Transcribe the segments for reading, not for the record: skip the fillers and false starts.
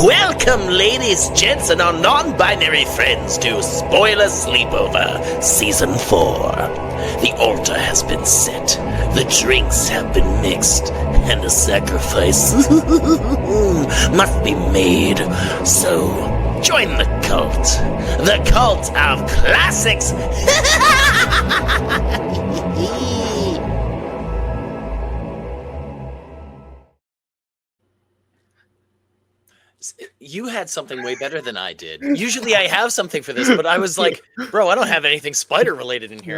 Welcome, ladies, gents, and our non-binary friends to Spoiler Sleepover, Season 4. The altar has been set, the drinks have been mixed, and a sacrifice must be made. So, join the cult of classics. You had something way better than I did. Usually I have something for this, but I was like, bro, I don't have anything spider related in here.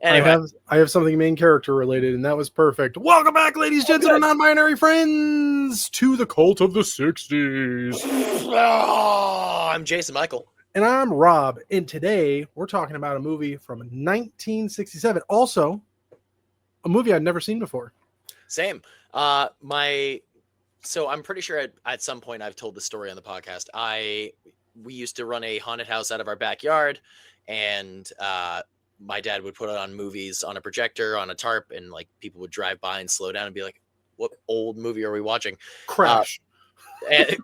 Anyway. I have something main character related, and that was perfect. Welcome back, ladies, gents, and our non-binary friends, to the cult of the 60s. Oh, I'm Jason Michael. And I'm Rob, and today we're talking about a movie from 1967. Also, a movie I'd never seen before. Same. So I'm pretty sure at some point I've told the story on the podcast. We used to run a haunted house out of our backyard, and my dad would put on movies on a projector on a tarp, and like people would drive by and slow down and be like, "What old movie are we watching?" Crash. And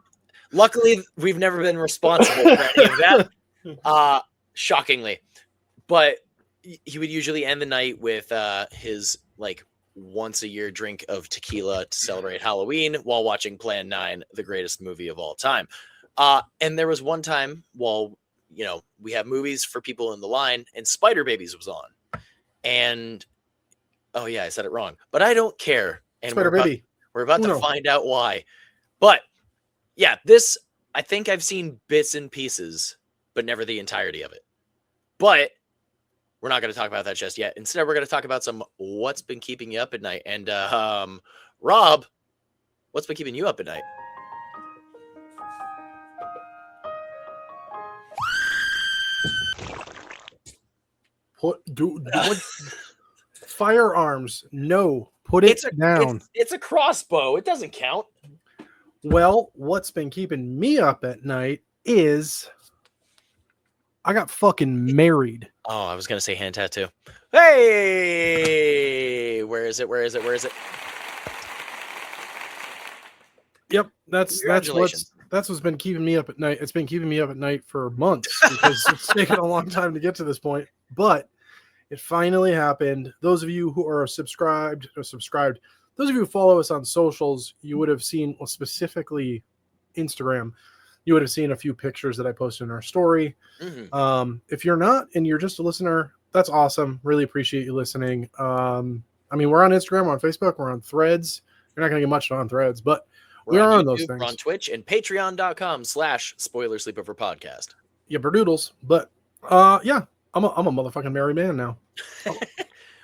luckily, we've never been responsible for any of that. Shockingly, but he would usually end the night with his like once a year drink of tequila to celebrate Halloween while watching Plan 9, the greatest movie of all time. And there was one time while, we have movies for people in the line and Spider Babies was on. And, oh yeah, I said it wrong, but I don't care. And Spider Baby. We're about to find out why. But yeah, I think I've seen bits and pieces, but never the entirety of it. But we're not going to talk about that just yet. Instead, we're going to talk about some what's been keeping you up at night. And Rob, what's been keeping you up at night? Firearms. No, put it down. It's a crossbow. It doesn't count. Well, what's been keeping me up at night is I got fucking married. Oh, I was going to say hand tattoo. Hey, where is it? Yep. That's what's been keeping me up at night. It's been keeping me up at night for months because it's taken a long time to get to this point, but it finally happened. Those of you who are subscribed, those of you who follow us on socials, you would have seen, well, specifically Instagram, you would have seen a few pictures that I posted in our story. Mm-hmm. If you're not and you're just a listener, that's awesome. Really appreciate you listening. We're on Instagram, we're on Facebook, we're on Threads. You're not going to get much on Threads, but we are on those things. We're on Twitch and patreon.com/Spoiler Sleepover Podcast. Yeah, berdoodles. But yeah, I'm a motherfucking married man now.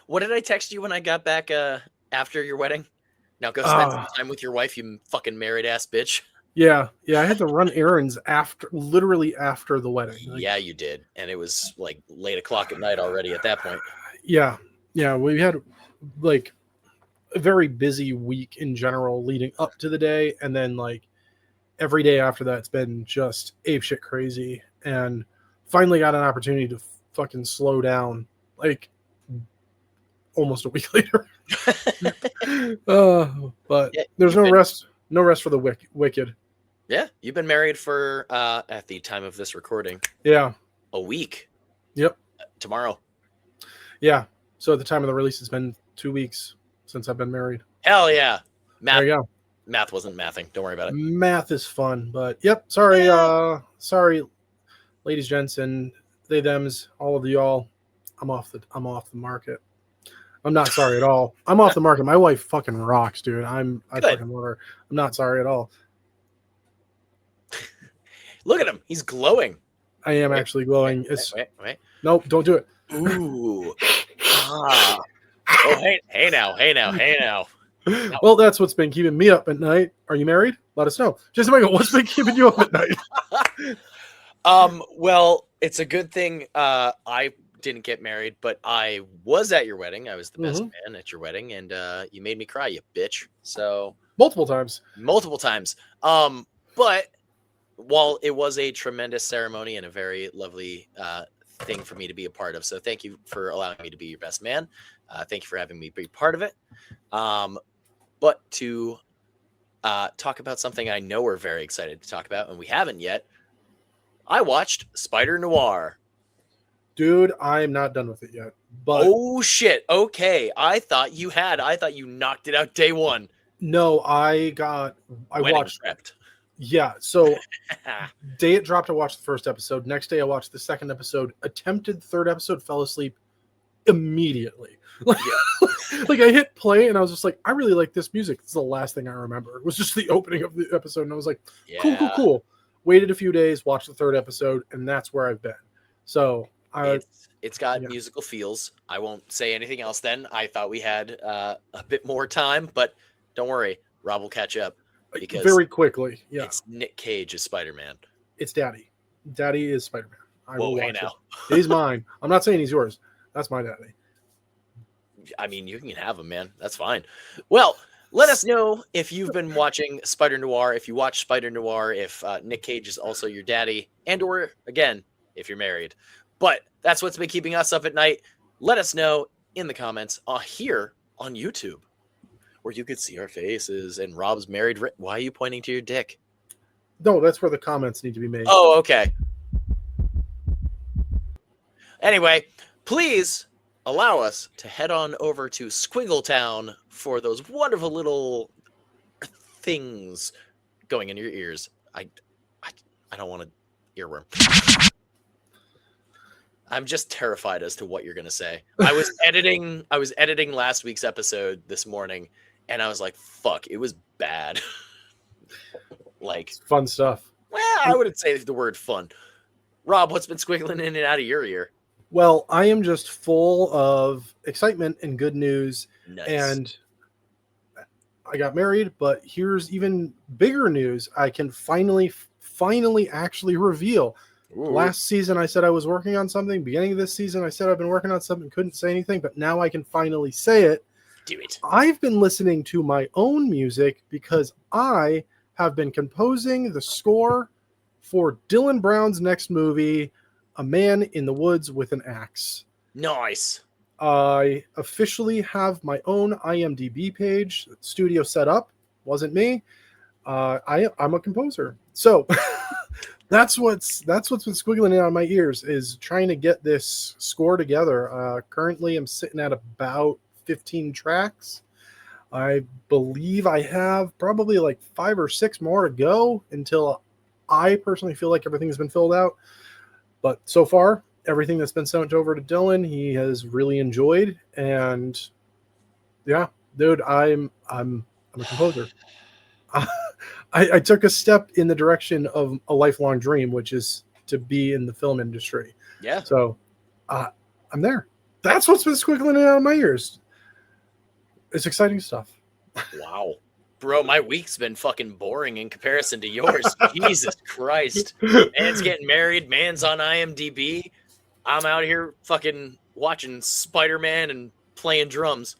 What did I text you when I got back after your wedding? Now go spend some time with your wife, you fucking married ass bitch. Yeah, I had to run errands literally after the wedding. Yeah, you did, and it was like late o'clock at night already at that point. Yeah, we had like a very busy week in general leading up to the day, and then like every day after that, it's been just apeshit crazy. And finally got an opportunity to fucking slow down, like almost a week later. But yeah, there's no rest for the wicked. Yeah, you've been married for at the time of this recording. Yeah, a week. Yep. Tomorrow. Yeah. So at the time of the release, it's been 2 weeks since I've been married. Hell yeah. Math. There you go. Math wasn't mathing. Don't worry about it. Math is fun, but yep. Sorry, ladies, gents, and they, thems, all of y'all. I'm off the market. I'm not sorry at all. I'm off the market. My wife fucking rocks, dude. I fucking love her. I'm not sorry at all. Look at him. He's glowing. I am actually glowing. Wait. Nope, don't do it. Ooh. Oh, hey now. Well, that's what's been keeping me up at night. Are you married? Let us know. Just Michael, what's been keeping you up at night? Well, it's a good thing I didn't get married, but I was at your wedding. I was the best man at your wedding, and you made me cry, you bitch. So multiple times. But while it was a tremendous ceremony and a very lovely thing for me to be a part of, so thank you for allowing me to be your best man. Thank you for having me be part of it. But to talk about something I know we're very excited to talk about, and we haven't yet. I watched Spider Noir. Dude, I'm not done with it yet. But oh shit! Okay, I thought you had. I thought you knocked it out day one. No, I watched. Prepped. Yeah, so day it dropped, I watched the first episode. Next day, I watched the second episode. Attempted third episode, fell asleep immediately. Like, like I hit play and I was just like, I really like this music. It's the last thing I remember. It was just the opening of the episode, and I was like, cool. Waited a few days, watched the third episode, and that's where I've been. So it's got musical feels. I won't say anything else then. I thought we had a bit more time, but don't worry, Rob will catch up because very quickly. Yeah, it's Nick Cage as Spider-Man. It's Daddy. Daddy is Spider-Man. Whoa, hey now. He's mine. I'm not saying he's yours. That's my daddy. I mean, you can have him, man. That's fine. Well, let us know if you've been watching Spider Noir, if you watch Spider Noir, if Nick Cage is also your daddy, and or, again, if you're married. But that's what's been keeping us up at night. Let us know in the comments here on YouTube, where you could see our faces and Rob's married. Why are you pointing to your dick? No, that's where the comments need to be made. Oh, okay. Anyway, please allow us to head on over to Squiggletown for those wonderful little things going in your ears. I don't want an earworm. I'm just terrified as to what you're gonna say. I was editing last week's episode this morning, and I was like, "Fuck, it was bad." Like, it's fun stuff. Well, I wouldn't say the word fun. Rob, what's been squiggling in and out of your ear? Well, I am just full of excitement and good news. Nice. And I got married, but here's even bigger news. I can finally actually reveal. Ooh. Last season, I said I was working on something. Beginning of this season, I said I've been working on something, couldn't say anything, but now I can finally say it. Do it. I've been listening to my own music because I have been composing the score for Dylan Brown's next movie, A Man in the Woods with an Axe. Nice. I officially have my own IMDb page, studio set up. Wasn't me. I'm a composer. So that's what's been squiggling out of my ears, is trying to get this score together. Currently, I'm sitting at about 15 tracks. I believe I have probably like 5 or 6 more to go until I personally feel like everything has been filled out. But so far, everything that's been sent over to Dylan, he has really enjoyed. And yeah, dude, I'm a composer. I took a step in the direction of a lifelong dream, which is to be in the film industry. Yeah. So I'm there. That's what's been squiggling out of my ears. It's exciting stuff. Wow. Bro, my week's been fucking boring in comparison to yours. Jesus Christ. Man's getting married. Man's on IMDb. I'm out here fucking watching Spider-Man and playing drums.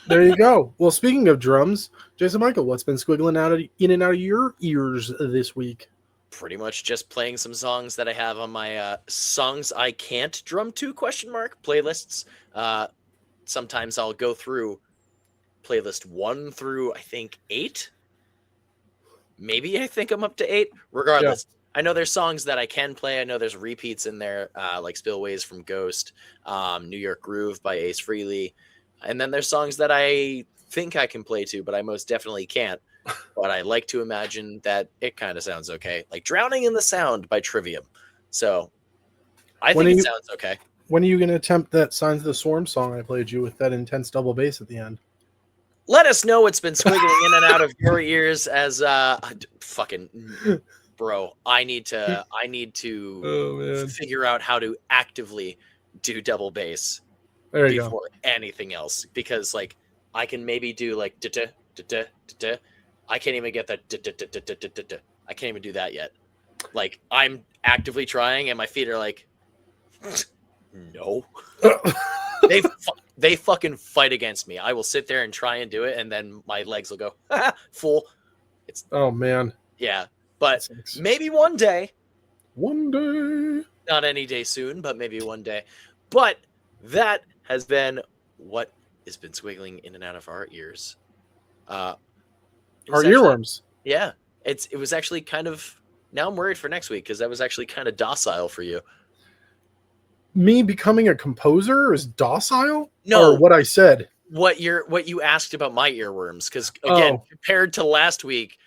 There you go. Well, speaking of drums, Jason Michael, what's been squiggling in and out of your ears this week? Pretty much just playing some songs that I have on my songs I can't drum to ? Playlists. Sometimes I'll go through playlist 1 through I think 8. Maybe I think I'm up to 8. Regardless, yeah. I know there's songs that I can play. I know there's repeats in there, like Spillways from Ghost, New York Groove by Ace Frehley, and then there's songs that I think I can play to, but I most definitely can't. But I like to imagine that it kind of sounds okay, like Drowning in the Sound by Trivium. So I think it sounds okay. When are you going to attempt that Signs of the Swarm song I played you with that intense double bass at the end? Let us know what's been squiggling in and out of your ears as fucking bro. I need to figure out how to actively do double bass before anything else, because like I can maybe do like da da da da. I can't even get that da da da da da da. I can't even do that yet. Like I'm actively trying, and my feet are like, no. They fucking fight against me. I will sit there and try and do it, and then my legs will go, fool. It's oh man. Yeah. But maybe one day. One day. Not any day soon, but maybe one day. But that has been what has been squiggling in and out of our ears. Our earworms. Yeah, it was actually kind of. Now I'm worried for next week because that was actually kind of docile for you. Me becoming a composer is docile, or No, what I said? what you asked about my earworms? Because again, Oh, compared to last week,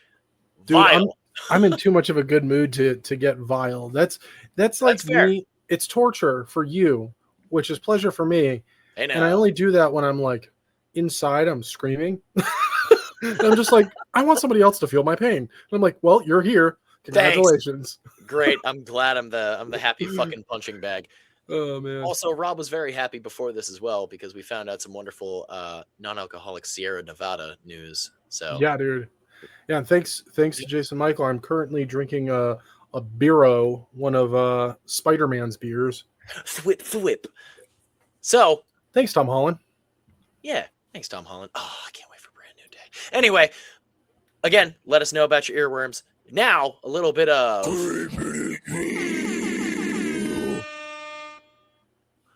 dude, vile. I'm in too much of a good mood to get vile. That's That's like fair. me. It's torture for you, which is pleasure for me. I And I know. only do that when I'm like inside, I'm screaming. And I'm just like, I want somebody else to feel my pain. And I'm like, well, you're here. Thanks. Congratulations. Great. I'm glad I'm the happy fucking punching bag. Oh man. Also, Rob was very happy before this as well because we found out some wonderful non-alcoholic Sierra Nevada news. So Yeah, dude. Yeah, and thanks to Jason Michael. I'm currently drinking a Biro, one of Spider-Man's beers. thwip thwip. So Thanks, Tom Holland. yeah, thanks, Tom Holland. Oh, I can't wait for a brand new day. Anyway, again, let us know about your earworms. Now, a little bit of.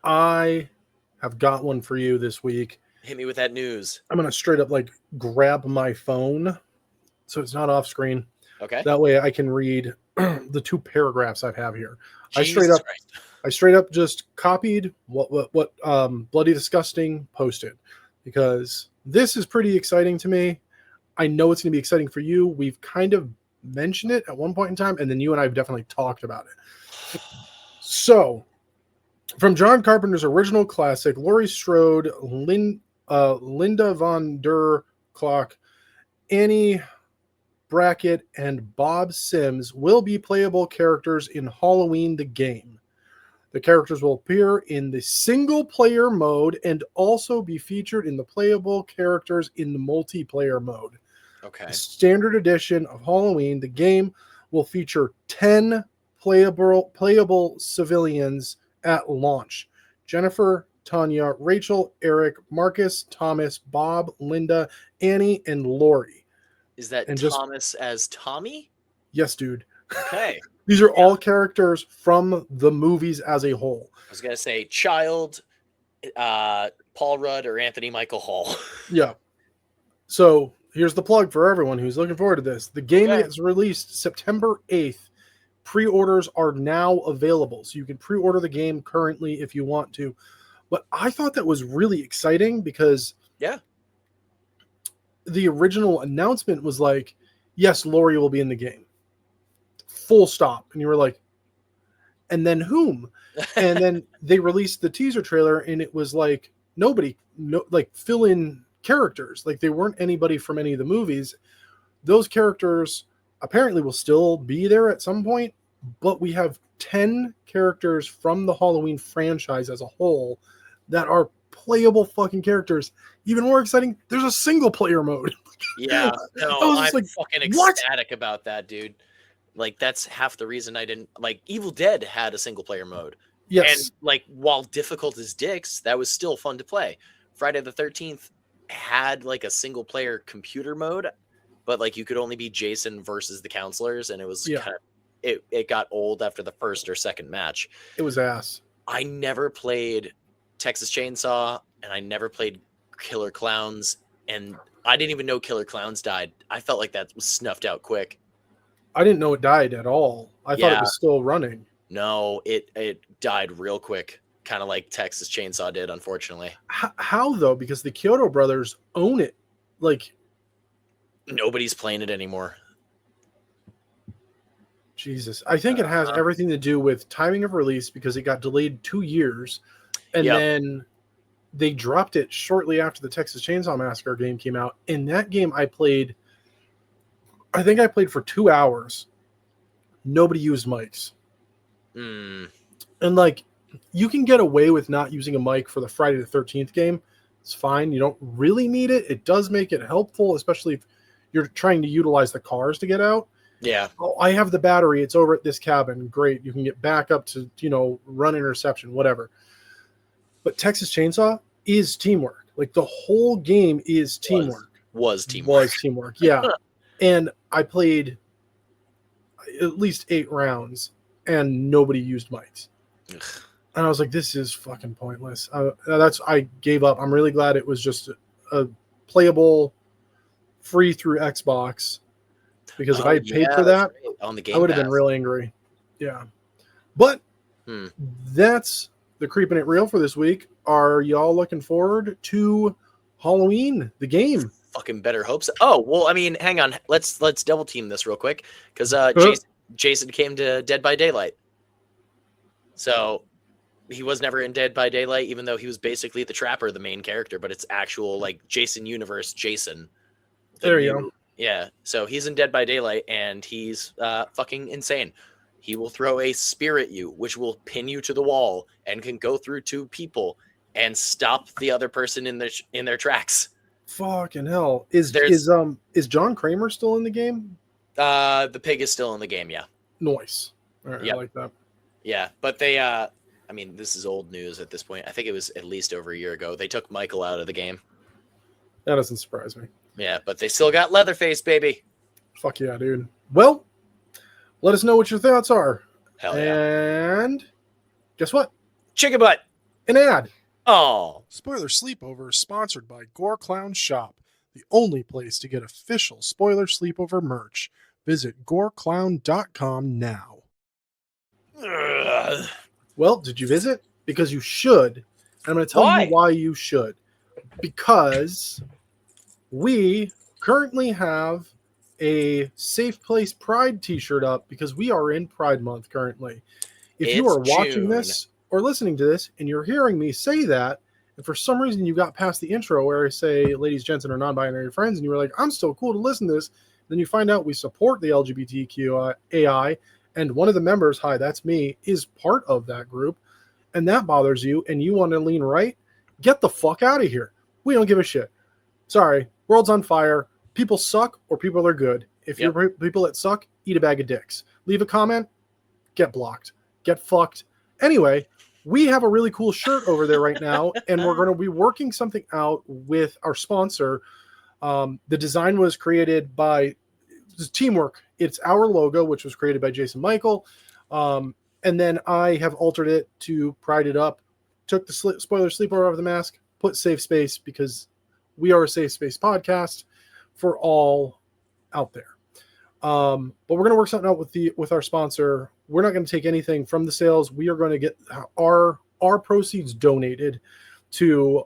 I have got one for you this week. Hit me with that news. I'm gonna straight up like grab my phone so it's not off screen. Okay. That way I can read the two paragraphs I have here. Jesus Christ. I straight up just copied what Bloody Disgusting posted because this is pretty exciting to me. I know it's going to be exciting for you. We've kind of mentioned it at one point in time, and then you and I have definitely talked about it. So, from John Carpenter's original classic, Laurie Strode, Linda von der Klock, Annie Brackett, and Bob Sims will be playable characters in Halloween the game. The characters will appear in the single-player mode and also be featured in the playable characters in the multiplayer mode. Okay. The standard edition of Halloween, the game, will feature 10 playable civilians at launch. Jennifer, Tanya, Rachel, Eric, Marcus, Thomas, Bob, Linda, Annie, and Lori. Is that And Thomas as Tommy? Yes, dude. Okay. These are all characters from the movies as a whole. I was gonna say Child, Paul Rudd, or Anthony Michael Hall. Yeah. So here's the plug for everyone who's looking forward to this. The game gets released September 8th. Pre-orders are now available. So you can pre-order the game currently if you want to. But I thought that was really exciting because the original announcement was like, yes, Lori will be in the game. Full stop. And you were like, and then whom? And then they released the teaser trailer and it was like like fill in characters. Like they weren't anybody from any of the movies. Those characters apparently will still be there at some point, but we have 10 characters from the Halloween franchise as a whole that are playable fucking characters. Even more exciting, there's a single player mode. Yeah, no, I'm like, fucking ecstatic about that, dude. Like that's half the reason I didn't like Evil Dead had a single player mode. Yes. And like while difficult as dicks, that was still fun to play. Friday the 13th had like a single player computer mode, but like you could only be Jason versus the counselors, and it was kind of it got old after the first or second match. It was ass. I never played Texas Chainsaw, and I never played Killer Clowns, and I didn't even know Killer Clowns died. I felt like that was snuffed out quick. I didn't know it died at all. I thought it was still running. No, it died real quick, kind of like Texas Chainsaw did, unfortunately. How though? Because the Kyoto brothers own it. Like nobody's playing it anymore. Jesus. I think it has everything to do with timing of release because it got delayed 2 years. And then they dropped it shortly after the Texas Chainsaw Massacre game came out. In that game I think I played for 2 hours. Nobody used mics. And like you can get away with not using a mic for the Friday the 13th game. It's fine. You don't really need it. It does make it helpful, especially if you're trying to utilize the cars to get out. Yeah. Oh, I have the battery. It's over at this cabin. Great. You can get back up to, run interception, whatever. But Texas Chainsaw is teamwork. Like the whole game is teamwork. Was teamwork. Yeah. And I played at least 8 rounds and nobody used mics. Ugh. And I was like, this is fucking pointless. I gave up. I'm really glad it was just a playable free through Xbox. because if I had paid for that, right. On the Game I would have Pass. been real angry. Yeah. But that's the Creeping It Real for this week. Are y'all looking forward to Halloween, the game? Fucking better hope so. Oh, well, I mean, hang on. Let's double team this real quick because Jason came to Dead by Daylight. So he was never in Dead by Daylight, even though he was basically the Trapper, the main character, but it's actual like Jason universe Jason. There you go. Yeah. So he's in Dead by Daylight and he's fucking insane. He will throw a spear at you, which will pin you to the wall and can go through two people and stop the other person in their tracks. Fucking hell. Is John Kramer still in the game? The pig is still in the game, yeah. Nice. All right, yep. I like that. Yeah, but they I mean, this is old news at this point. I think it was at least over a year ago. They took Michael out of the game. That doesn't surprise me. Yeah, but they still got Leatherface, baby. Fuck yeah, dude. Well, let us know what your thoughts are. Hell yeah. And guess what? Chicken butt. An ad. Oh. Spoiler Sleepover is sponsored by Gore Clown Shop, the only place to get official Spoiler Sleepover merch. Visit goreclown.com now. Ugh. Well, did you visit? Because you should. And I'm going to tell you why you should. Because we currently have a Safe Place Pride t-shirt up because we are in Pride Month currently. If you are watching this or listening to this and you're hearing me say that, and for some reason you got past the intro where I say ladies, gents, and our non-binary friends, and you were like, I'm still cool to listen to this, then you find out we support the LGBTQI, and one of the members, hi, that's me, is part of that group, and that bothers you, and you want to lean right, get the fuck out of here. We don't give a shit. Sorry, world's on fire. People suck or people are good. If you're people that suck, eat a bag of dicks. Leave a comment, get blocked, get fucked. Anyway, we have a really cool shirt over there right now, and we're going to be working something out with our sponsor. The design was created by teamwork. It's our logo, which was created by Jason Michael. And then I have altered it to pride it up, took the spoiler sleepover of the mask, put safe space because we are a safe space podcast for all out there. But we're going to work something out with our sponsor. We're not going to take anything from the sales. We are going to get our proceeds donated to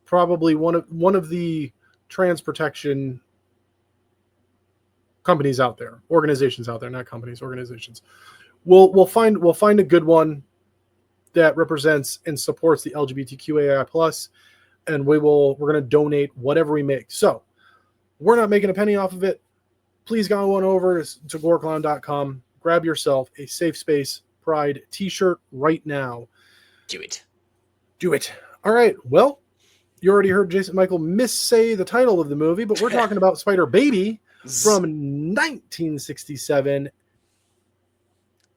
probably one of the trans protection companies out there, organizations out there, not companies, organizations. We'll find a good one that represents and supports the LGBTQAI plus, and we're going to donate whatever we make. So we're not making a penny off of it. Please go on over to goreclown.com. Grab yourself a Safe Space Pride t-shirt right now. Do it. All right. Well, you already heard Jason Michael missay the title of the movie, but we're talking about Spider Baby from 1967.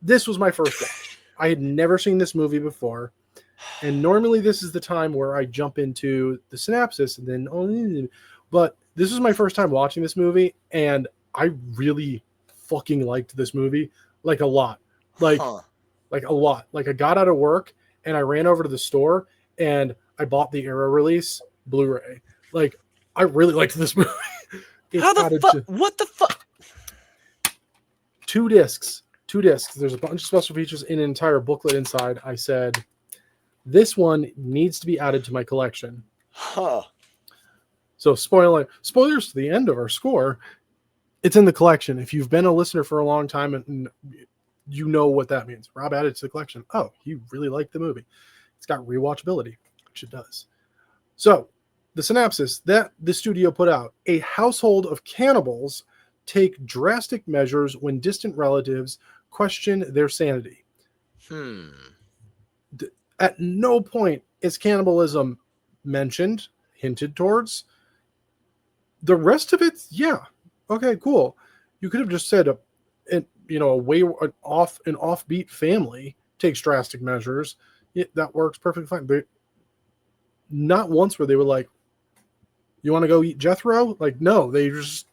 This was my first watch. I had never seen this movie before. And normally this is the time where I jump into the synopsis and then, but this was my first time watching this movie, and I really fucking liked this movie, like a lot, like a lot. Like I got out of work and I ran over to the store and I bought the Arrow release Blu-ray. Like I really liked this movie. How the fuck? What the fuck? 2 discs. There's a bunch of special features in an entire booklet inside. I said, this one needs to be added to my collection. Huh. So spoilers to the end of our score. It's in the collection. If you've been a listener for a long time and you know what that means. Rob added to the collection. Oh, you really liked the movie. It's got rewatchability, which it does. So the synopsis that the studio put out: a household of cannibals take drastic measures when distant relatives question their sanity. At no point is cannibalism mentioned, hinted towards. The rest of it, yeah. Okay, cool. You could have just said an offbeat family takes drastic measures. Yeah, that works perfectly fine. But not once where they were like, "You want to go eat Jethro?" Like, no, they ate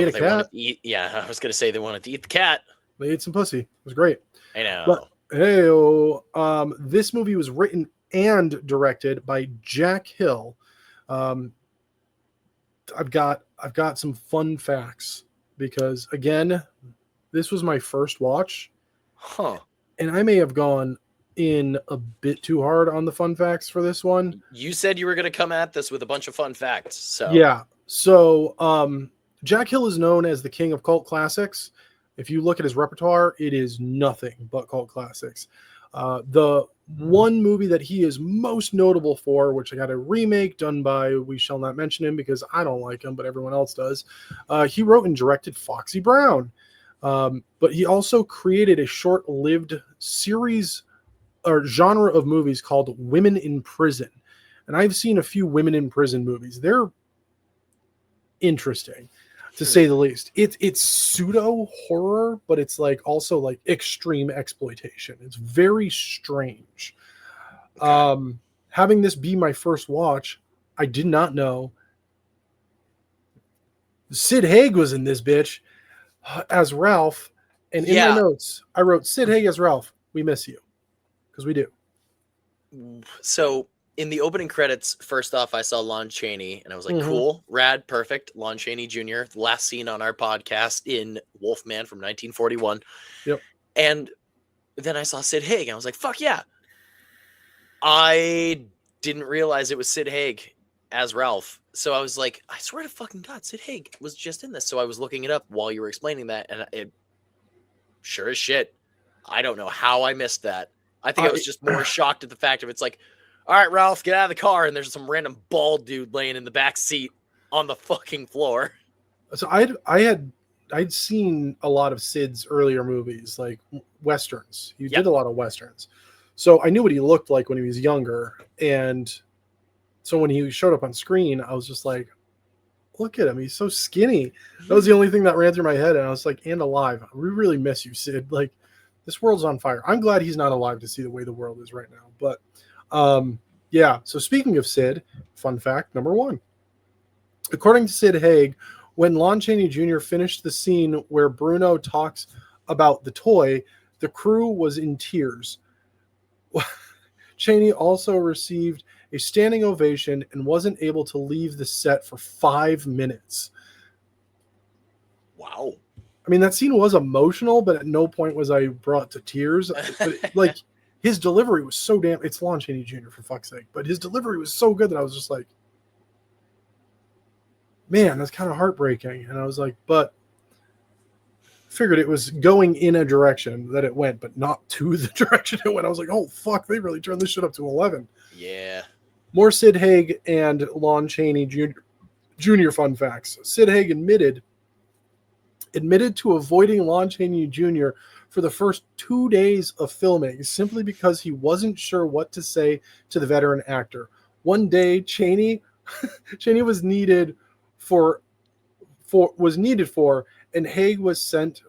a cat. I was gonna say they wanted to eat the cat. They ate some pussy. It was great. I know. But this movie was written and directed by Jack Hill. The I've got some fun facts because again, this was my first watch. Huh. And I may have gone in a bit too hard on the fun facts for this one. You said you were going to come at this with a bunch of fun facts. So yeah. So Jack Hill is known as the king of cult classics. If you look at his repertoire, it is nothing but cult classics. The one movie that he is most notable for, which I got a remake done by, we shall not mention him because I don't like him, but everyone else does. He wrote and directed Foxy Brown. But he also created a short-lived series or genre of movies called Women in Prison. And I've seen a few Women in Prison movies. They're interesting, to say the least. It's pseudo horror, but it's like also like extreme exploitation. It's very strange. Okay. Having this be my first watch, I did not know Sid Haig was in this bitch as Ralph. And in my notes, I wrote Sid Haig as Ralph. We miss you. Because we do. So in the opening credits, first off, I saw Lon Chaney and I was like, cool, rad, perfect. Lon Chaney Jr., last seen on our podcast in Wolfman from 1941. Yep. And then I saw Sid Haig and I was like, fuck yeah. I didn't realize it was Sid Haig as Ralph. So I was like, I swear to fucking God, Sid Haig was just in this. So I was looking it up while you were explaining that. And it sure as shit, I don't know how I missed that. I think I was just more shocked at the fact of it's like, all right, Ralph, get out of the car. And there's some random bald dude laying in the back seat on the fucking floor. So I'd seen a lot of Sid's earlier movies, like Westerns. He did a lot of Westerns. So I knew what he looked like when he was younger. And so when he showed up on screen, I was just like, look at him. He's so skinny. That was the only thing that ran through my head. And I was like, and alive. We really miss you, Sid. Like, this world's on fire. I'm glad he's not alive to see the way the world is right now. But yeah. So speaking of Sid, fun fact number 1. According to Sid Haig, when Lon Chaney Jr. finished the scene where Bruno talks about the toy, the crew was in tears. Chaney also received a standing ovation and wasn't able to leave the set for 5 minutes. Wow. I mean, that scene was emotional, but at no point was I brought to tears. But, like, his delivery was so damn... It's Lon Chaney Jr., for fuck's sake. But his delivery was so good that I was just like, man, that's kind of heartbreaking. And I was like, but figured it was going in a direction that it went, but not to the direction it went. I was like, oh, fuck, they really turned this shit up to 11. Yeah. More Sid Haig and Lon Chaney Jr. fun facts. Sid Haig admitted to avoiding Lon Chaney Jr. for the first 2 days of filming simply because he wasn't sure what to say to the veteran actor. One day, Chaney was needed for, and Haig was sent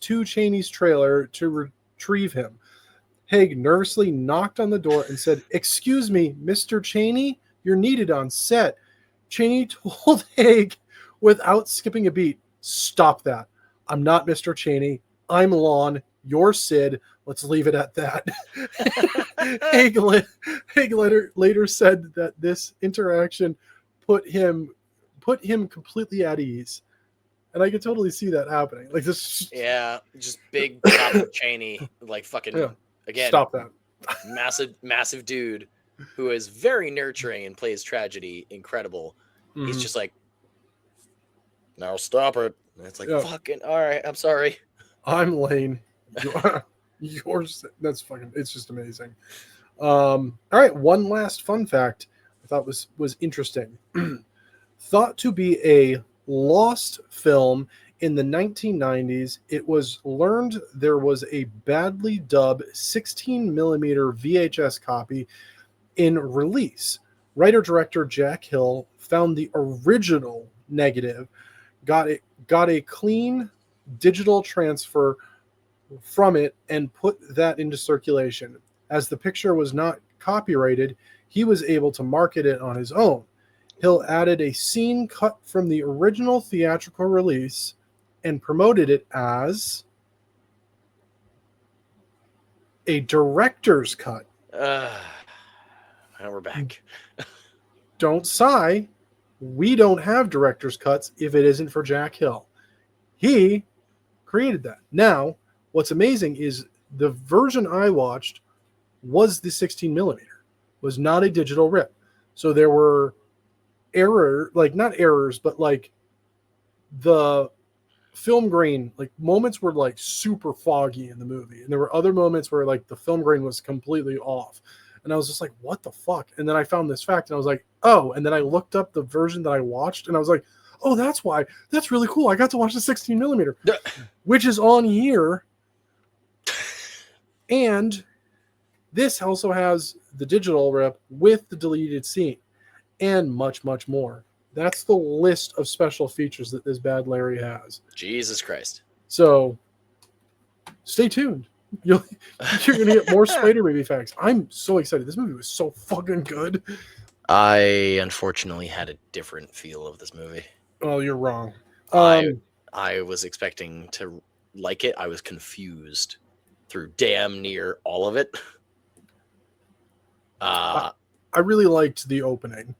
to Chaney's trailer to retrieve him. Haig nervously knocked on the door and said, "Excuse me, Mr. Chaney, you're needed on set." Chaney told Haig without skipping a beat, "Stop that. I'm not Mr. Chaney. I'm Lon. You're Sid. Let's leave it at that." Haig later said that this interaction put him completely at ease. And I could totally see that happening. Like this. Yeah, just big top Chaney, like fucking again. Stop that. massive dude who is very nurturing and plays tragedy incredible. Mm-hmm. He's just like, now stop it. And it's like, fucking all right, I'm sorry. I'm Lane. Yours. That's fucking. It's just amazing. All right, one last fun fact I thought was interesting. Thought to be a lost film in the 1990s, it was learned there was a badly dubbed 16mm VHS copy in release. Writer-director Jack Hill found the original negative, got a clean digital transfer from it, and put that into circulation. As the picture was not copyrighted, he was able to market it on his own. Hill added a scene cut from the original theatrical release and promoted it as a director's cut. Now we're back. Don't sigh. We don't have director's cuts if it isn't for Jack Hill. He created that. Now, what's amazing is the version I watched was the 16 millimeter, was not a digital rip. So there were not errors, but like the film grain, like moments were like super foggy in the movie. And there were other moments where like the film grain was completely off. And I was just like, what the fuck? And then I found this fact and I was like, oh, and then I looked up the version that I watched and I was like, oh, that's why. That's really cool. I got to watch the 16 millimeter, which is on here. And this also has the digital rip with the deleted scene and much, much more. That's the list of special features that this Bad Larry has. Jesus Christ. So stay tuned. You're going to get more Spider Baby facts. I'm so excited. This movie was so fucking good. I unfortunately had a different feel of this movie. Oh, you're wrong. I was expecting to like it. I was confused through damn near all of it. I really liked the opening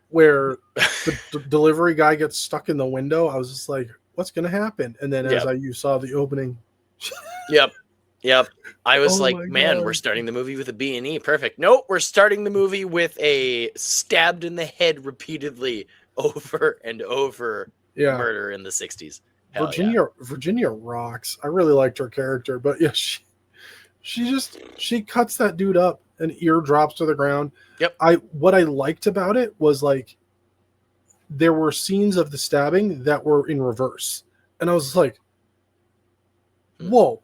where the delivery guy gets stuck in the window. I was just like, what's going to happen? And then as you saw the opening. Yep. I was man, we're starting the movie with a B&E. Perfect. Nope, we're starting the movie with a stabbed in the head repeatedly over and over murder in the 60s. Virginia rocks. I really liked her character, but yeah, she cuts that dude up and ear drops to the ground. Yep. What I liked about it was like there were scenes of the stabbing that were in reverse. And I was like, whoa.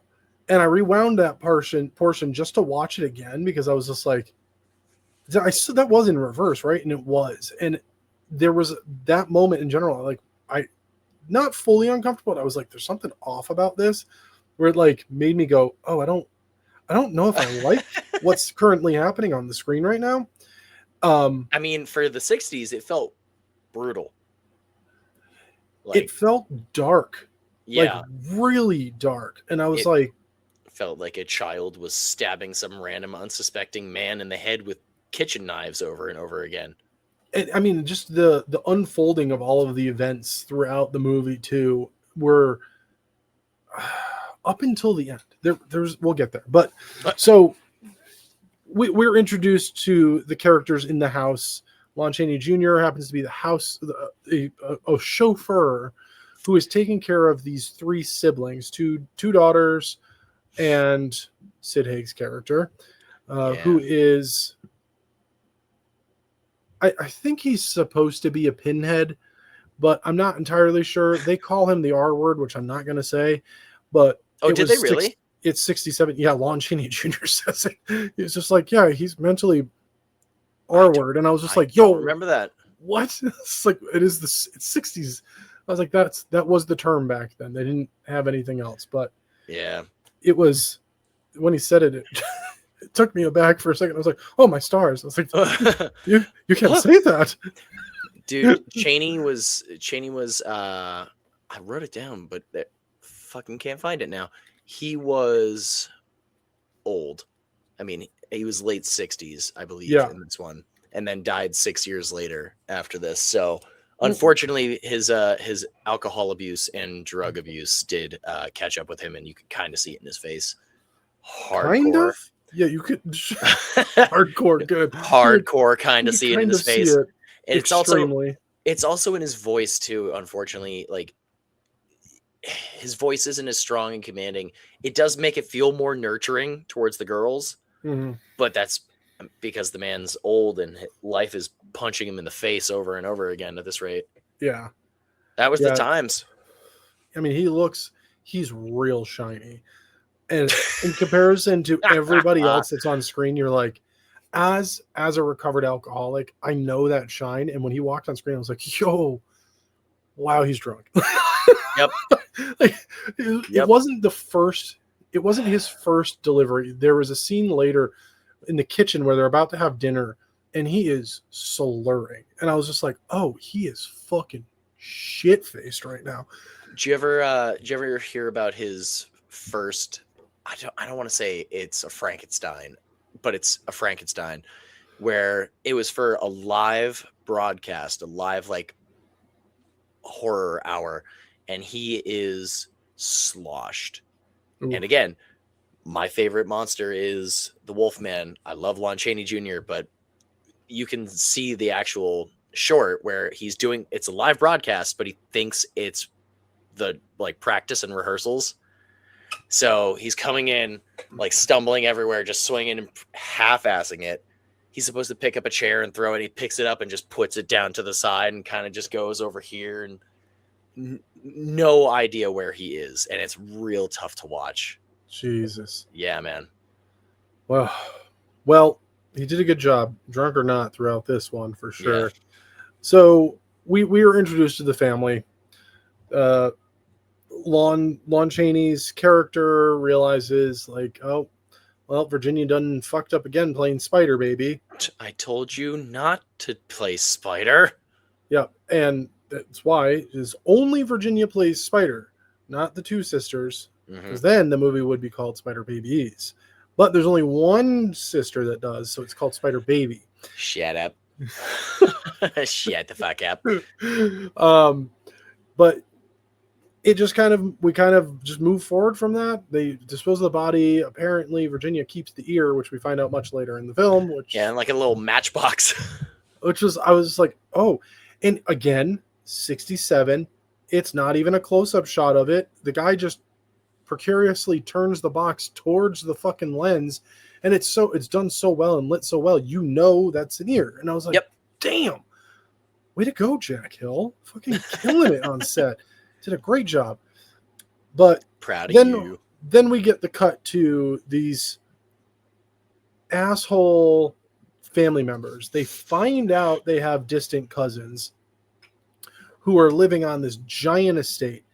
And I rewound that portion just to watch it again because I was just like, I said that was in reverse, right? And it was. And there was that moment in general, like I not fully uncomfortable. But I was like, there's something off about this, where it like made me go, oh, I don't know if I like what's currently happening on the screen right now. I mean, for the 60s, it felt brutal. It felt dark. Yeah. Like really dark. And I was like, felt like a child was stabbing some random unsuspecting man in the head with kitchen knives over and over again. And I mean, just the unfolding of all of the events throughout the movie too were up until the end. We'll get there, but so we're introduced to the characters in the house. Lon Chaney Jr. happens to be a chauffeur who is taking care of these three siblings, two daughters, and Sid Haig's character, who is, I think he's supposed to be a pinhead, but I'm not entirely sure. They call him the R word, which I'm not going to say, but did they really? It's 67. Yeah, Lon Chaney Jr. says it. He's just like, yeah, he's mentally R word, and I was just like, yo, remember that? What? It's like it's 60s. I was like, that was the term back then. They didn't have anything else, but yeah. It was when he said it took me aback for a second. I was like, oh my stars. I was like, you can't say that. Dude, Chaney was I wrote it down, but fucking can't find it now. He was old. I mean, he was late 60s, I believe, in this one, and then died 6 years later after this. So unfortunately, his alcohol abuse and drug abuse did catch up with him, and you could kind of see it in his face. Hardcore. Kind of? Yeah, you could. Hardcore, good. Hardcore, kind of see it in his face. And extremely. It's also in his voice too. Unfortunately, like his voice isn't as strong and commanding. It does make it feel more nurturing towards the girls, but that's because the man's old and life is punching him in the face over and over again at this rate. Yeah. That was the times. I mean, he's real shiny. And in comparison to everybody else that's on screen, you're like, as a recovered alcoholic, I know that shine. And when he walked on screen, I was like, yo, wow, he's drunk. Yep. It wasn't his first delivery. There was a scene later in the kitchen where they're about to have dinner and he is slurring. And I was just like, oh, he is fucking shit-faced right now. Did you ever hear about his first, I don't want to say it's a Frankenstein, but it's a Frankenstein where it was for a live broadcast, a live like horror hour, and he is sloshed. Ooh. And again, my favorite monster is the Wolfman. I love Lon Chaney Jr., but you can see the actual short where he's doing, it's a live broadcast, but he thinks it's the like practice and rehearsals. So he's coming in like stumbling everywhere, just swinging and half-assing it. He's supposed to pick up a chair and throw it. He picks it up and just puts it down to the side and kind of just goes over here, and no idea where he is. And it's real tough to watch. Jesus. Yeah, man. Well, he did a good job, drunk or not, throughout this one for sure. Yeah. So we were introduced to the family. Lon Chaney's character realizes, like, oh, well, Virginia done fucked up again playing Spider Baby. I told you not to play Spider. Yeah, and that's why is only Virginia plays Spider, not the two sisters, because then the movie would be called Spider Babies. But there's only one sister that does, so it's called Spider Baby. Shut up. Shut the fuck up. But it just we kind of just move forward from that. They dispose of the body. Apparently, Virginia keeps the ear, which we find out much later in the film. Which, yeah, and like a little matchbox. I was like, oh, and again, 67. It's not even a close-up shot of it. The guy just precariously turns the box towards the fucking lens, and it's done so well and lit so well, you know that's an ear. And I was like, yep. Damn, way to go, Jack Hill, fucking killing it on set. Did a great job. But proud of you. Then we get the cut to these asshole family members. They find out they have distant cousins who are living on this giant estate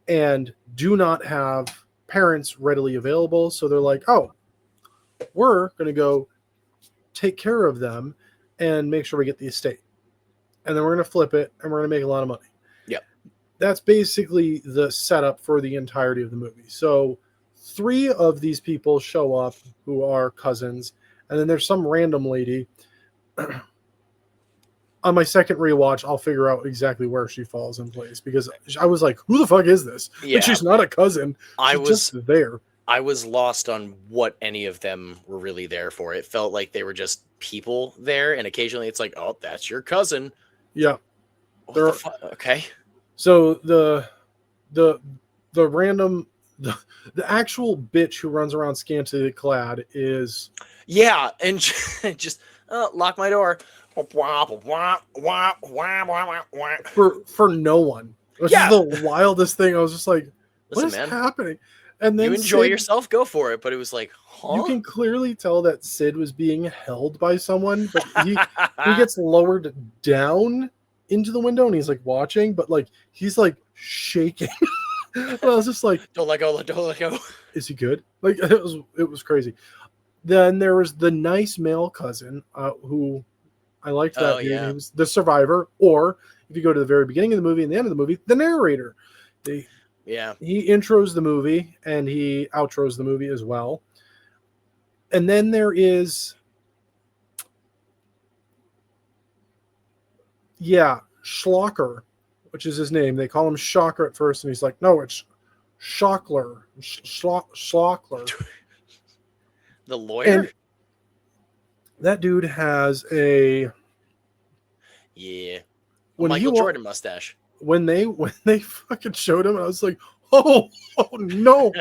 and do not have parents readily available. So they're like, oh, we're going to go take care of them and make sure we get the estate. And then we're going to flip it and we're going to make a lot of money. Yep. That's basically the setup for the entirety of the movie. So 3 of these people show up who are cousins. And then there's some random lady. On my second rewatch, I'll figure out exactly where she falls in place, because I was like, who the fuck is this? Yeah. Like, she's not a cousin. She's just there. I was lost on what any of them were really there for. It felt like they were just people there, and occasionally it's like, oh, that's your cousin. Yeah. Okay. So the random the actual bitch who runs around scantily clad is, yeah, and just lock my door. For no one. Which is the wildest thing. I was just like, what is happening? And then you enjoy yourself, go for it. But it was like, huh? You can clearly tell that Sid was being held by someone, but he gets lowered down into the window and he's like watching, but like he's like shaking. And I was just like, don't let go. Is he good? Like it was crazy. Then there was the nice male cousin who I liked that dude. Yeah. He was the survivor, or if you go to the very beginning of the movie and the end of the movie, the narrator. He intros the movie and he outros the movie as well. And then there is Schlocker, which is his name. They call him Shocker at first, and he's like, no, it's Schockler. Schlockler. The lawyer? And that dude has a Michael Jordan mustache. When they fucking showed him, I was like, oh no.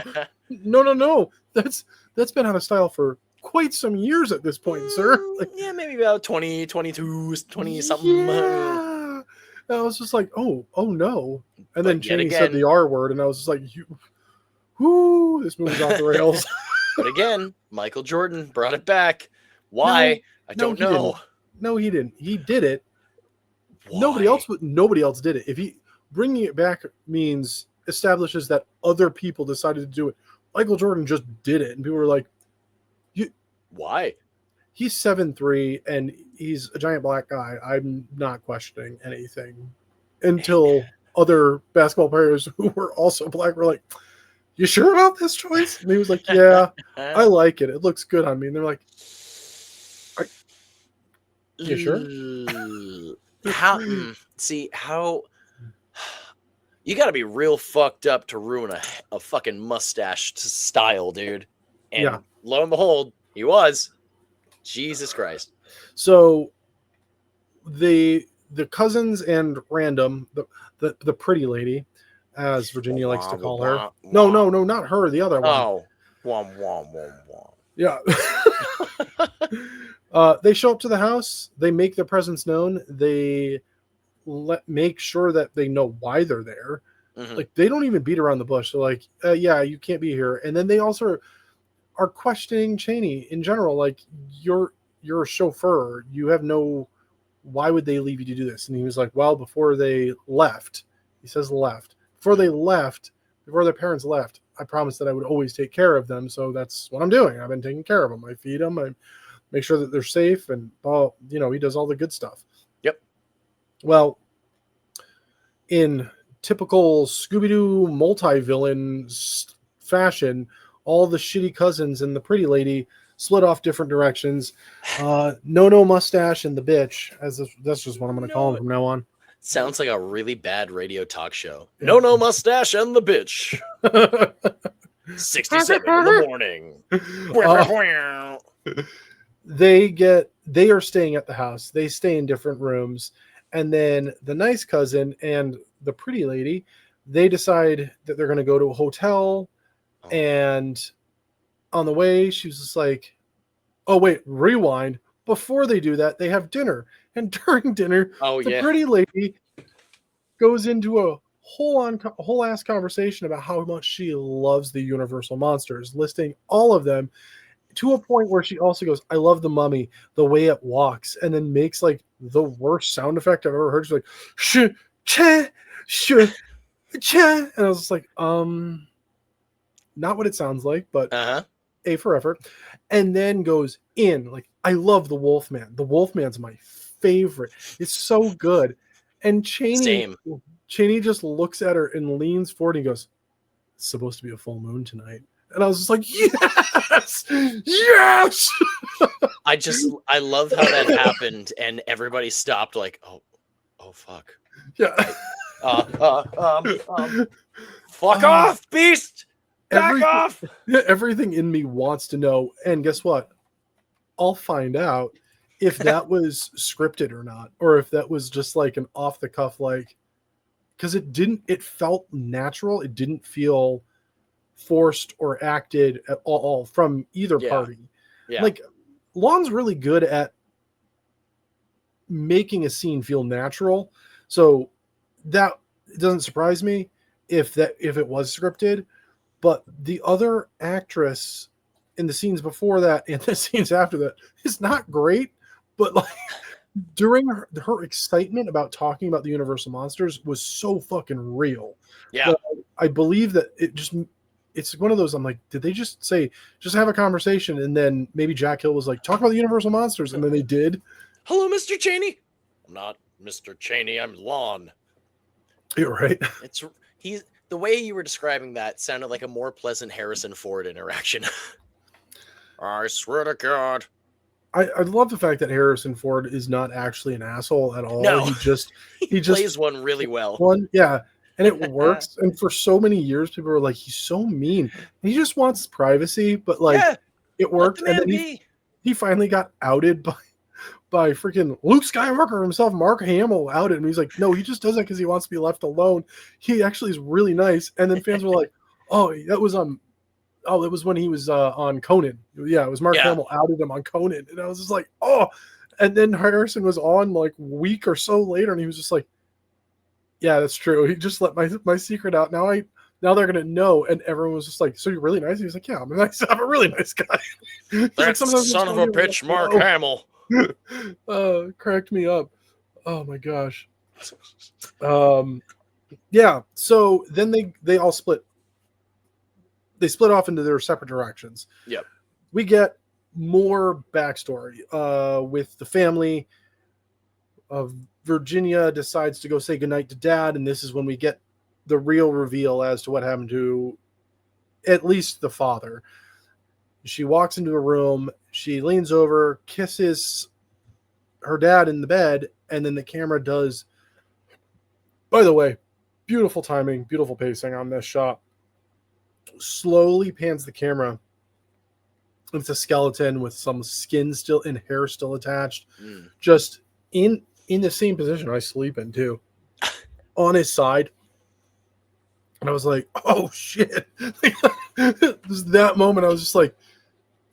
No. That's been out of style for quite some years at this point, sir. Like, yeah, maybe about 20, 22, 20 something. Yeah. I was just like, oh no. And then Cheney said the R word, and I was just like, this movie's off the rails. But again, Michael Jordan brought it back. Why? I don't know. No, he didn't. He did it. Why? Nobody else did it. If he bringing it back means establishes that other people decided to do it. Michael Jordan just did it, and people were like, why? He's 7'3" and he's a giant black guy. I'm not questioning anything until other basketball players who were also black were like, you sure about this choice? And he was like, yeah, I like it. It looks good on me. And they're like, you sure? how you got to be real fucked up to ruin a fucking mustache style, dude. And lo and behold, he was. Jesus Christ. So the cousins and Random, the pretty lady, as Virginia likes to call her. No, not her. The other one. Oh, wom. Yeah. They show up to the house. They make their presence known. They make sure that they know why they're there. Mm-hmm. Like, they don't even beat around the bush. They're like, yeah, you can't be here. And then they also are questioning Cheney in general. Like, you're a chauffeur. You have no. Why would they leave you to do this? And he was like, well, before they left, he says left. Before they left, before their parents left, I promised that I would always take care of them. So that's what I'm doing. I've been taking care of them. I feed them. I make sure that they're safe. And, he does all the good stuff. Yep. Well, in typical Scooby-Doo multi-villain fashion, all the shitty cousins and the pretty lady split off different directions. No mustache and the bitch, that's just what I'm going to call him from now on. Sounds like a really bad radio talk show. Yeah. No mustache and the bitch. 67 in the morning. They are staying at the house. They stay in different rooms. And then the nice cousin and the pretty lady, they decide that they're going to go to a hotel. And on the way, she was just like, oh, wait, rewind. Before they do that, they have dinner. And during dinner, pretty lady goes into a whole ass conversation about how much she loves the Universal monsters, listing all of them, to a point where she also goes, I love the mummy, the way it walks, and then makes like the worst sound effect I've ever heard. She's like, cha, cha. And I was just like, not what it sounds like, but A for effort. And then goes in, like, I love the Wolfman. The Wolfman's my favorite. It's so good. And Cheney just looks at her and leans forward and goes, it's supposed to be a full moon tonight. And I was just like, yes! Yes! I love how that happened, and everybody stopped like, oh fuck. Yeah. Fuck off, beast! Back off! Everything in me wants to know, and guess what? I'll find out if that was scripted or not, or if that was just like an off the cuff, like, because it felt natural. It didn't feel forced or acted at all from either party. Yeah. Like, Lon's really good at making a scene feel natural. So that doesn't surprise me if it was scripted. But the other actress in the scenes before that and the scenes after that is not great. But like, during her excitement about talking about the Universal monsters was so fucking real. Yeah. I believe that it's one of those, I'm like, did they just say, just have a conversation? And then maybe Jack Hill was like, talk about the Universal monsters. And then they did. Hello, Mr. Cheney. I'm not Mr. Cheney. I'm Lon. You're right. The way you were describing that sounded like a more pleasant Harrison Ford interaction. I swear to God. I love the fact that Harrison Ford is not actually an asshole at all. No. He just plays one really well. Yeah. And it works. And for so many years, people were like, he's so mean. He just wants privacy, but like, it worked. And then he finally got outed by freaking Luke Skywalker himself. Mark Hamill outed him. He's like, no, he just does it because he wants to be left alone. He actually is really nice. And then fans were like, it was when he was on Conan. Yeah, it was Mark Hamill outed him on Conan. And I was just like, oh. And then Harrison was on like a week or so later, and he was just like, yeah, that's true. He just let my secret out. Now they're gonna know. And everyone was just like, so you're really nice? He was like, yeah, I'm a really nice guy. That's like, son of a bitch, Mark Hamill. Cracked me up. Oh my gosh. Yeah. So then they all split. They split off into their separate directions. Yep. We get more backstory with the family of Virginia decides to go say goodnight to Dad, and this is when we get the real reveal as to what happened to at least the father. She walks into a room, she leans over, kisses her dad in the bed, and then the camera does, by the way, beautiful timing, beautiful pacing on this shot, slowly pans the camera. It's a skeleton with some skin still and hair still attached, just in the same position I sleep in too, on his side. And I was like, oh shit. Just that moment, I was just like,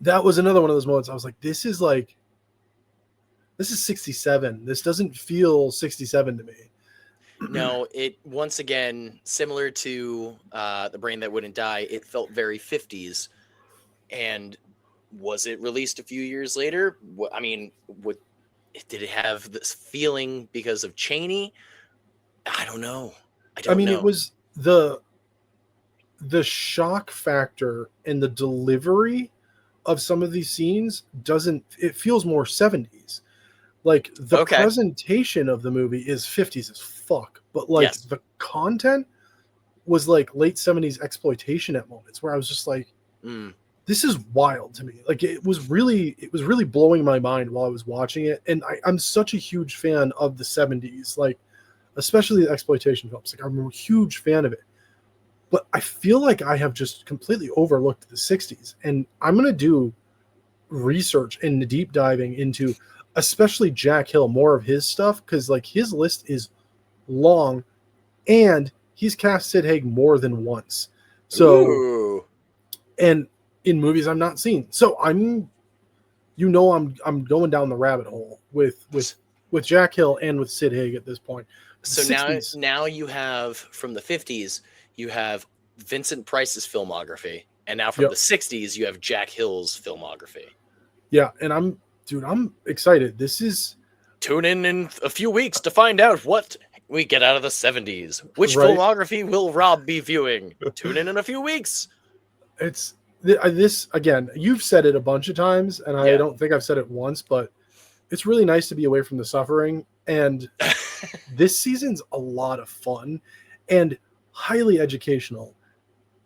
that was another one of those moments. I was like, this is 67. This doesn't feel 67 to me. No, it, once again, similar to The Brain That Wouldn't Die, it felt very 50s. And was it released a few years later? I mean, did it have this feeling because of Chaney? I don't know. I mean, it was the shock factor and the delivery of some of these scenes it feels more 70s. Like the presentation of the movie is 50s as fuck, but like the content was like late 70s exploitation at moments where I was just like, this is wild to me. Like it was really blowing my mind while I was watching it. And I'm such a huge fan of the 70s, like especially the exploitation films. Like I'm a huge fan of it. But I feel like I have just completely overlooked the 60s. And I'm going to do research and deep diving into especially Jack Hill, more of his stuff, because like his list is long and he's cast Sid Haig more than once. So, and in movies I've not seen. So I'm going down the rabbit hole with Jack Hill and with Sid Haig at this point. So now you have, from the 50s, you have Vincent Price's filmography, and now from the 60s, you have Jack Hill's filmography. Yeah, and I'm excited. This is... Tune in a few weeks to find out what we get out of the 70s. Which filmography will Rob be viewing? Tune in a few weeks. It's this, again, you've said it a bunch of times, and I don't think I've said it once, but it's really nice to be away from the suffering, and this season's a lot of fun and highly educational.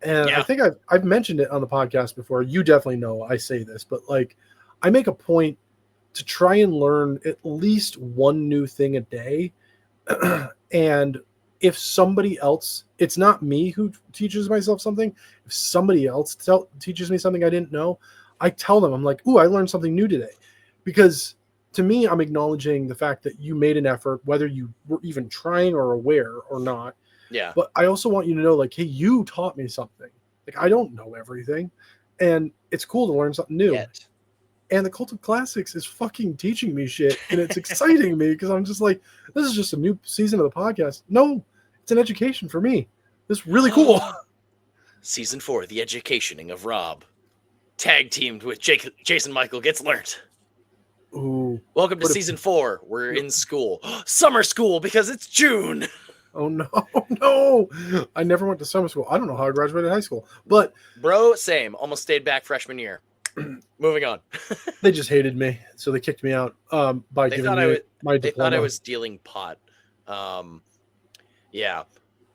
And I think I've mentioned it on the podcast before. You definitely know I say this, but like I make a point to try and learn at least one new thing a day. And if somebody else, it's not me who teaches myself something. If somebody else teaches me something I didn't know, I tell them, I'm like, ooh, I learned something new today. Because to me, I'm acknowledging the fact that you made an effort, whether you were even trying or aware or not. Yeah. But I also want you to know, like, hey, you taught me something. Like, I don't know everything. And it's cool to learn something new. And the Cult of Classics is fucking teaching me shit. And it's exciting me because I'm just like, this is just a new season of the podcast. No, it's an education for me. It's really cool. Season 4, the educationing of Rob. Tag teamed with Jason Michael Gets Learnt. Ooh. Welcome to season 4. We're in school. Summer school because it's June. Oh, no. I never went to summer school. I don't know how I graduated high school. But bro, same. Almost stayed back freshman year. Moving on. They just hated me, so they kicked me out by giving me my diploma. They thought I was dealing pot. Yeah.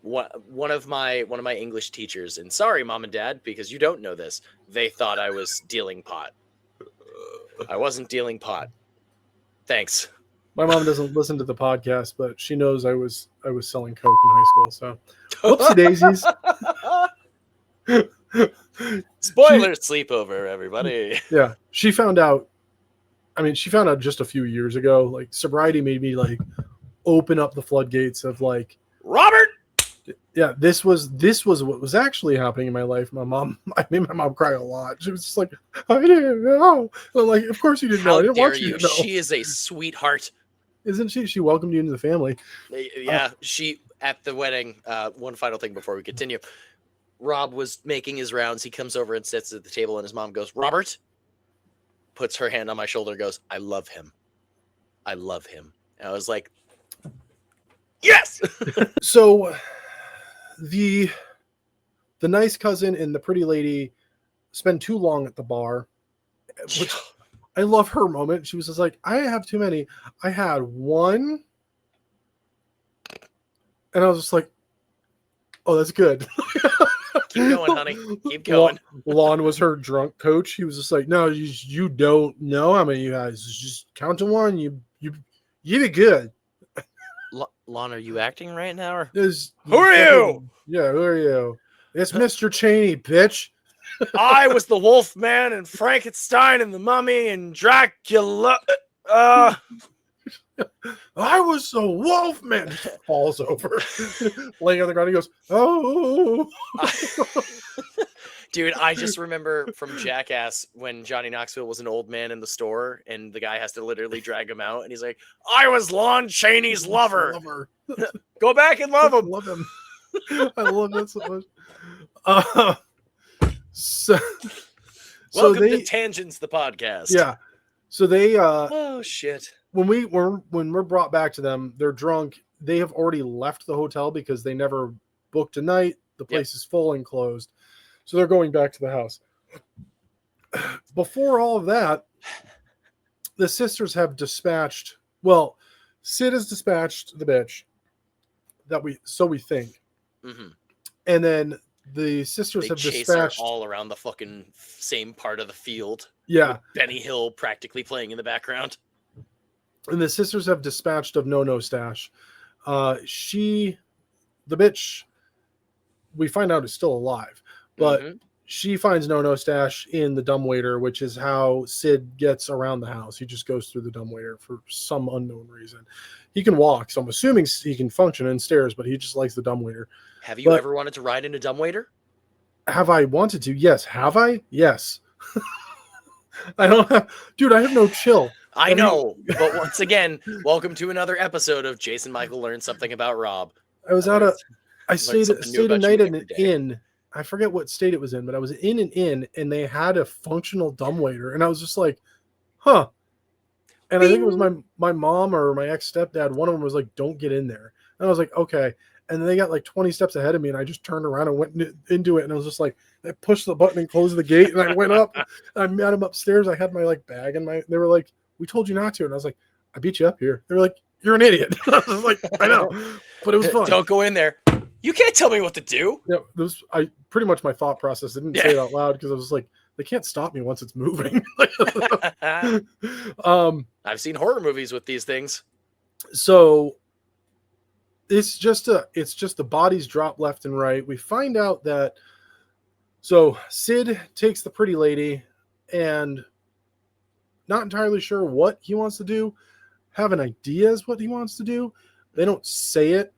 One of my English teachers, and sorry, Mom and Dad, because you don't know this, they thought I was dealing pot. I wasn't dealing pot. Thanks. My mom doesn't listen to the podcast, but she knows I was selling coke in high school. So, whoopsie daisies. Spoiler sleepover, everybody. Yeah, she found out. I mean, she found out just a few years ago. Like, sobriety made me like open up the floodgates of like, Robert. Yeah, this was what was actually happening in my life. I made my mom cry a lot. She was just like, I didn't know. And I'm like, of course you didn't know. I didn't want you to know. She is a sweetheart. Isn't she? She welcomed you into the family. Yeah, she, at the wedding, one final thing before we continue. Rob was making his rounds. He comes over and sits at the table, and his mom goes, Robert, puts her hand on my shoulder and goes, I love him. I love him. And I was like, yes! So the nice cousin and the pretty lady spend too long at the bar, which I love her moment. She was just like, I have too many. I had one. And I was just like, oh, that's good. Keep going, honey. Keep going. Lon was her drunk coach. He was just like, no, you don't know how many you guys. Just count to one. You did good. Lon, are you acting right now? Or... Who are you? Yeah, who are you? It's Mr. Cheney, bitch. I was the Wolfman and Frankenstein and the Mummy and Dracula. I was the Wolfman. Just falls over, laying on the ground. He goes, "Oh." Dude, I just remember from Jackass when Johnny Knoxville was an old man in the store and the guy has to literally drag him out and he's like, I was Lon Chaney's lover. Go back and love him. Love him. I love that so much. Welcome to Tangents, the podcast. Yeah. So they oh shit. When we're brought back to them, they're drunk. They have already left the hotel because they never booked a night. The place is full and closed. So they're going back to the house. Before all of that, the sisters have dispatched. Well, Sid has dispatched the bitch. We think. Mm-hmm. And then the sisters have dispatched her all around the fucking same part of the field. Yeah, with Benny Hill practically playing in the background. And the sisters have dispatched of No Stash. The bitch, we find out is still alive. But she finds No Stash in the dumbwaiter, which is how Sid gets around the house. He just goes through the dumbwaiter for some unknown reason. He can walk, so I'm assuming he can function in stairs, but he just likes the dumbwaiter. Have you ever wanted to ride in a dumbwaiter? Have I wanted to? Yes. Have I? Yes. I don't have... Dude, I have no chill. I know, but once again, welcome to another episode of Jason Michael Learns Something About Rob. I stayed a night in an inn. I forget what state it was in, but I was in an inn and they had a functional dumbwaiter, and I was just like, huh. And Bing. I think it was my mom or my ex-stepdad. One of them was like, don't get in there. And I was like, okay. And then they got like 20 steps ahead of me, and I just turned around and went into it, and I was just like, I pushed the button and closed the gate, and I went up. And I met them upstairs. I had my like bag and they were like, we told you not to. And I was like, I beat you up here. They were like, you're an idiot. I was like, I know, but it was fun. Don't go in there. You can't tell me what to do. Yeah, pretty much my thought process. I didn't say it out loud because I was like, they can't stop me once it's moving. I've seen horror movies with these things. So it's just the bodies drop left and right. We find out that Sid takes the pretty lady and not entirely sure what he wants to do, have an idea as what he wants to do. They don't say it,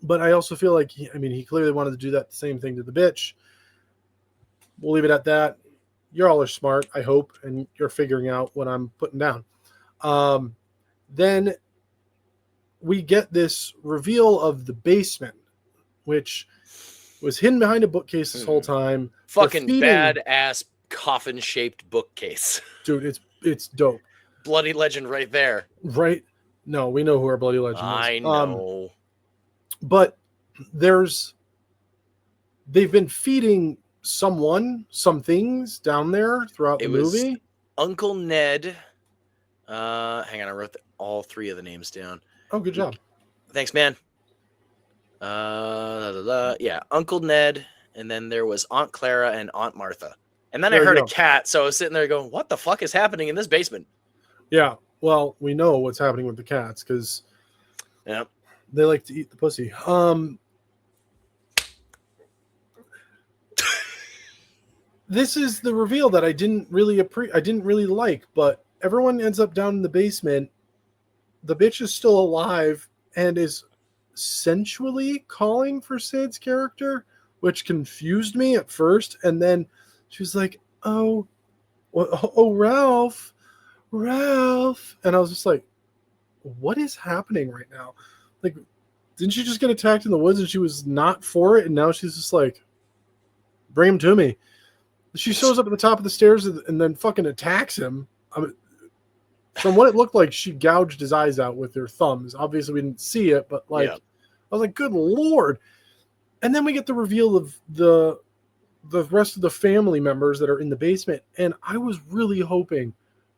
but I also feel like he clearly wanted to do that same thing to the bitch. We'll leave it at that. You all are smart, I hope, and you're figuring out what I'm putting down. Then we get this reveal of the basement, which was hidden behind a bookcase this whole time. Fucking badass coffin-shaped bookcase. Dude, it's dope. Bloody Legend right there. Right? No, we know who our Bloody Legend is. I know. But they've been feeding some things down there throughout the movie. Uncle Ned. Hang on, I wrote all three of the names down. Oh, good job. Thanks, man. Yeah, Uncle Ned, and then there was Aunt Clara and Aunt Martha. And then I heard a cat, so I was sitting there going, what the fuck is happening in this basement? Yeah, well, we know what's happening with the cats, because they like to eat the pussy. This is the reveal that I didn't really like, but everyone ends up down in the basement. The bitch is still alive and is sensually calling for Sid's character, which confused me at first. And then she was like, oh, Ralph. And I was just like, what is happening right now? Like, didn't she just get attacked in the woods and she was not for it? And now she's just like, bring him to me. She shows up at the top of the stairs and then fucking attacks him. From what it looked like, she gouged his eyes out with her thumbs. Obviously, we didn't see it, but I was like, good Lord. And then we get the reveal of the rest of the family members that are in the basement. And I was really hoping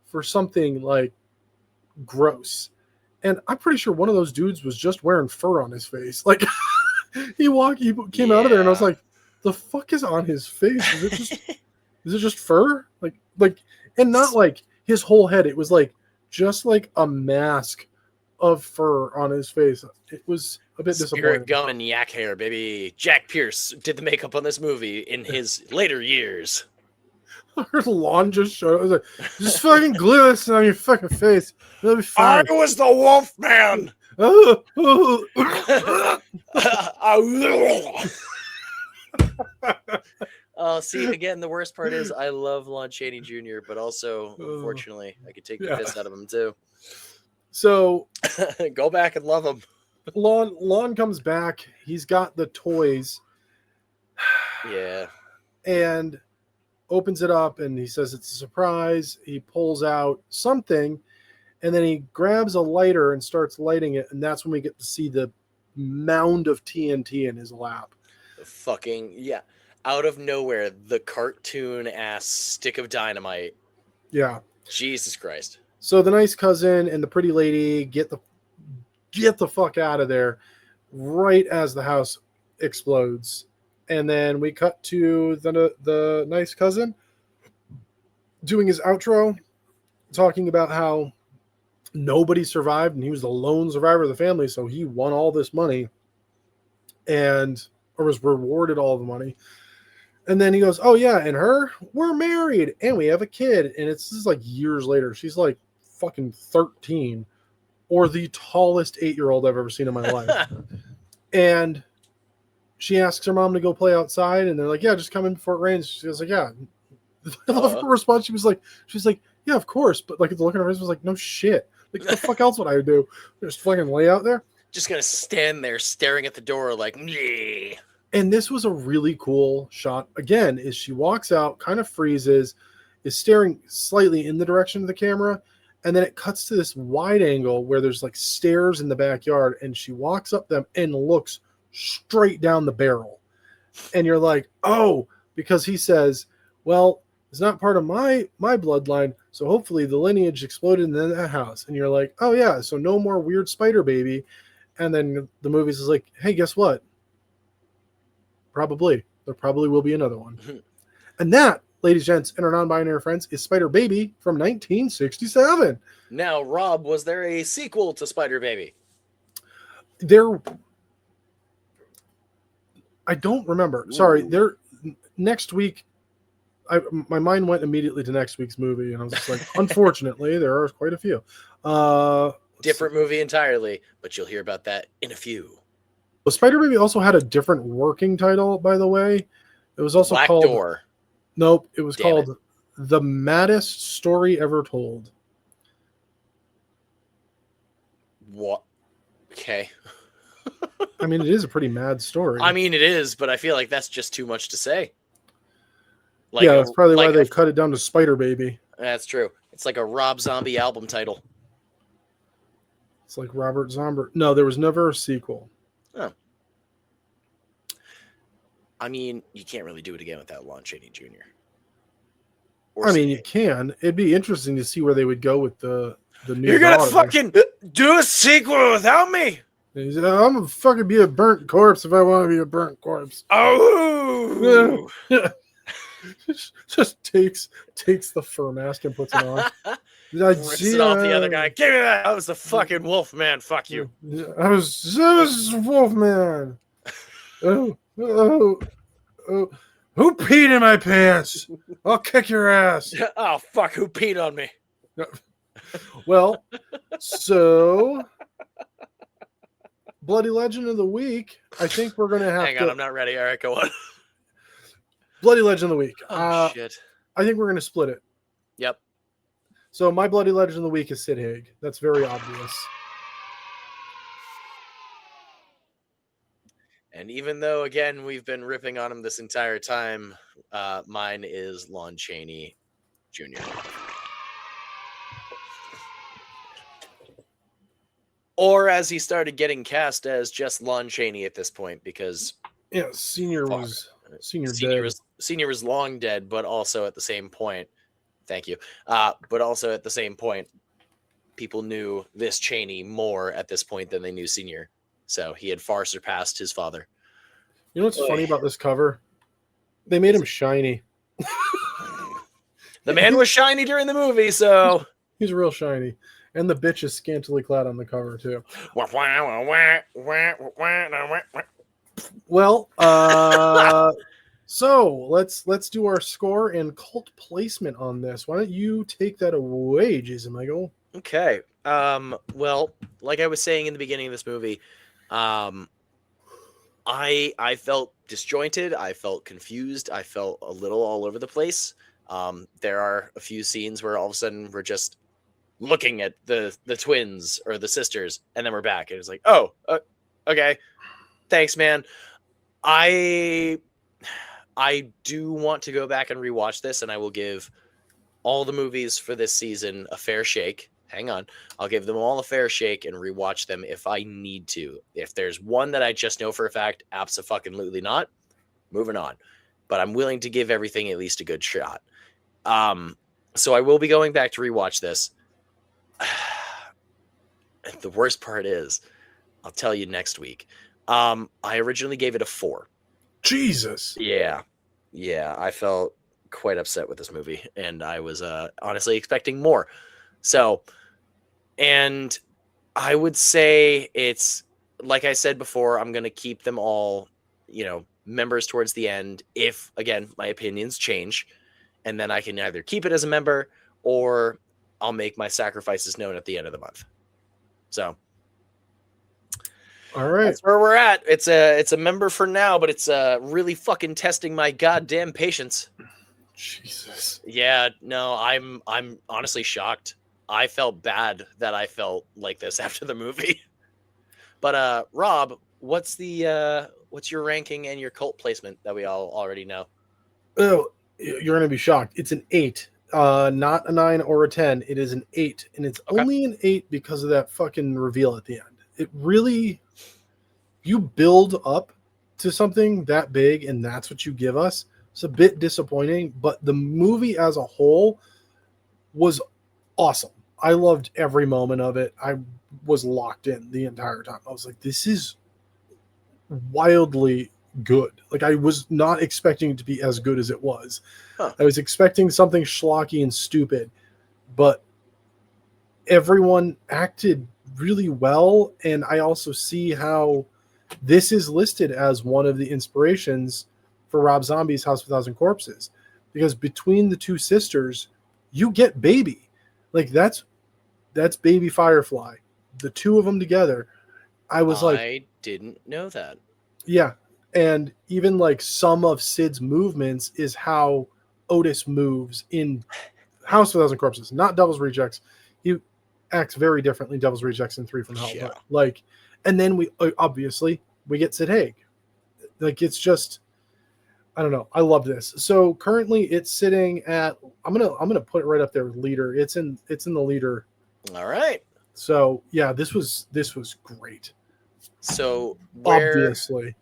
for something like gross. And I'm pretty sure one of those dudes was just wearing fur on his face. Like he came out of there and I was like, the fuck is on his face? Is it just fur? Like, and not like his whole head. It was like just like a mask of fur on his face. It was a bit disappointing. Spirit gum and yak hair, baby. Jack Pierce did the makeup on this movie in his later years. Her lawn just showed up. I was like, just fucking glue this on your fucking face. It'll be fine. I was the wolf man. See, again, the worst part is I love Lon Chaney Jr., but also, unfortunately, I could take the piss out of him too. So go back and love him. Lon comes back. He's got the toys. Yeah. And opens it up, and he says it's a surprise. He pulls out something, and then he grabs a lighter and starts lighting it, and that's when we get to see the mound of TNT in his lap. Fucking, yeah. Out of nowhere, the cartoon-ass stick of dynamite. Yeah. Jesus Christ. So the nice cousin and the pretty lady get the fuck out of there right as the house explodes. And then we cut to the nice cousin doing his outro, talking about how nobody survived and he was the lone survivor of the family, so he won all this money or was rewarded all the money. And then he goes, oh yeah, and we're married and we have a kid. And this is like years later. She's like fucking 13 or the tallest 8-year-old I've ever seen in my life. And she asks her mom to go play outside, and they're like, yeah, just come in before it rains. She was like, yeah. I love her response. She was like, yeah, of course. But like the look in her face was like, no shit. Like, what the fuck else would I do? Just fucking lay out there? Just gonna stand there staring at the door like, yeah. And this was a really cool shot. Again, is she walks out, kind of freezes, is staring slightly in the direction of the camera, and then it cuts to this wide angle where there's like stairs in the backyard, and she walks up them and looks straight down the barrel. And you're like, oh, because he says, well, it's not part of my bloodline, so hopefully the lineage exploded in that house. And you're like, oh yeah, so no more weird spider baby. And then the movie's is like, hey, guess what? There probably will be another one. And that, ladies and gents, and our non-binary friends, is Spider Baby from 1967. Now, Rob, was there a sequel to Spider Baby? I don't remember. Sorry, next week, my mind went immediately to next week's movie, and I was just like, unfortunately, there are quite a few. Different movie entirely, but you'll hear about that in a few. Well, Spider Baby also had a different working title, by the way. It was also Black called Door. Nope, it was called The Maddest Story Ever Told. What? Okay. I mean, it is a pretty mad story. I mean, it is, but I feel like that's just too much to say. Like yeah, that's probably why they've cut it down to Spider Baby. That's true. It's like a Rob Zombie album title. It's like Robert Zombie. No, there was never a sequel. Oh. I mean, you can't really do it again without Lon Chaney Jr. I mean, you can. It'd be interesting to see where they would go with the new. You're gonna fucking do a sequel without me. He said, I'm gonna fucking be a burnt corpse if I want to be a burnt corpse. Oh, just takes the fur mask and puts it on. Rips it off the other guy. Give me that. I was the fucking wolf man. Fuck you. I was wolf man. Oh. Who peed in my pants? I'll kick your ass. Oh, fuck. Who peed on me? Well, so Bloody Legend of the Week. I think we're going to have Hang on, I'm not ready. All right, go on. Bloody Legend of the Week. Oh, shit. I think we're going to split it. Yep. So my Bloody Legend of the Week is Sid Haig. That's very obvious. And even though, again, we've been ripping on him this entire time, mine is Lon Chaney Jr. Or as he started getting cast as just Lon Chaney at this point, because Senior was long dead, but also at the same point, thank you. But also at the same point, people knew this Chaney more at this point than they knew Senior. So he had far surpassed his father. You know what's funny about this cover? They made him shiny. The man was shiny during the movie, so he's real shiny. And the bitch is scantily clad on the cover too. Well, so let's do our score and cult placement on this. Why don't you take that away, Jason Michael? Okay. Well, like I was saying in the beginning of this movie, I felt disjointed. I felt confused. I felt a little all over the place. There are a few scenes where all of a sudden we're just looking at the twins or the sisters, and then we're back, and it's like, oh, okay, thanks, man. I do want to go back and rewatch this, and I will give all the movies for this season a fair shake. Hang on. I'll give them all a fair shake and rewatch them if I need to. If there's one that I just know for a fact, abso-fucking-lutely not, moving on. But I'm willing to give everything at least a good shot. So I will be going back to rewatch this. The worst part is, I'll tell you next week. I originally gave it a 4. Jesus. Yeah. I felt quite upset with this movie, and I was honestly expecting more. So, and I would say it's, like I said before, I'm going to keep them all, members towards the end. If, again, my opinions change, and then I can either keep it as a member or I'll make my sacrifices known at the end of the month. So, all right, that's where we're at. It's a member for now, but it's really fucking testing my goddamn patience. Jesus. Yeah, no, I'm honestly shocked. I felt bad that I felt like this after the movie. But Rob, what's your ranking and your cult placement that we all already know? Oh, you're gonna be shocked. It's an 8. Not a 9 or a 10. It is an 8, and it's only an 8 because of that fucking reveal at the end. It really, you build up to something that big, and that's what you give us. It's a bit disappointing, but the movie as a whole was awesome. I loved every moment of it. I was locked in the entire time. I was like, this is wildly good. Like, I was not expecting it to be as good as it was. Huh. I was expecting something schlocky and stupid, but everyone acted really well. And I also see how this is listed as one of the inspirations for Rob Zombie's House of a Thousand Corpses, because between the two sisters, you get Baby. Like, that's Baby Firefly. The two of them together. I didn't know that. Yeah. And even like some of Sid's movements is how Otis moves in House of a Thousand Corpses, not Devil's Rejects. He acts very differently in Devil's Rejects and 3 from Hell. Yeah. But like, and then we get Sid Haig. Like, it's just, I don't know. I love this. So currently it's sitting at, I'm gonna put it right up there with leader. It's in the leader. All right. So yeah, this was great. So obviously,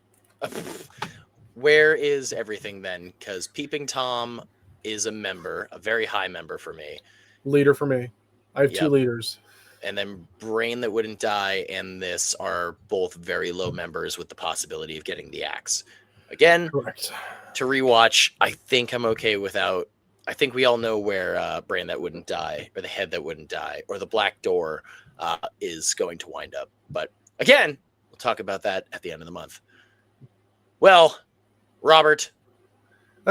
where is everything then? Because Peeping Tom is a member, a very high member for me. Leader for me. I have 2 leaders. And then Brain That Wouldn't Die and this are both very low members with the possibility of getting the axe. Again, correct. To rewatch, I think I'm okay without. I think we all know where Brain That Wouldn't Die, or the Head That Wouldn't Die, or the Black Door is going to wind up. But again, we'll talk about that at the end of the month. Well, Robert,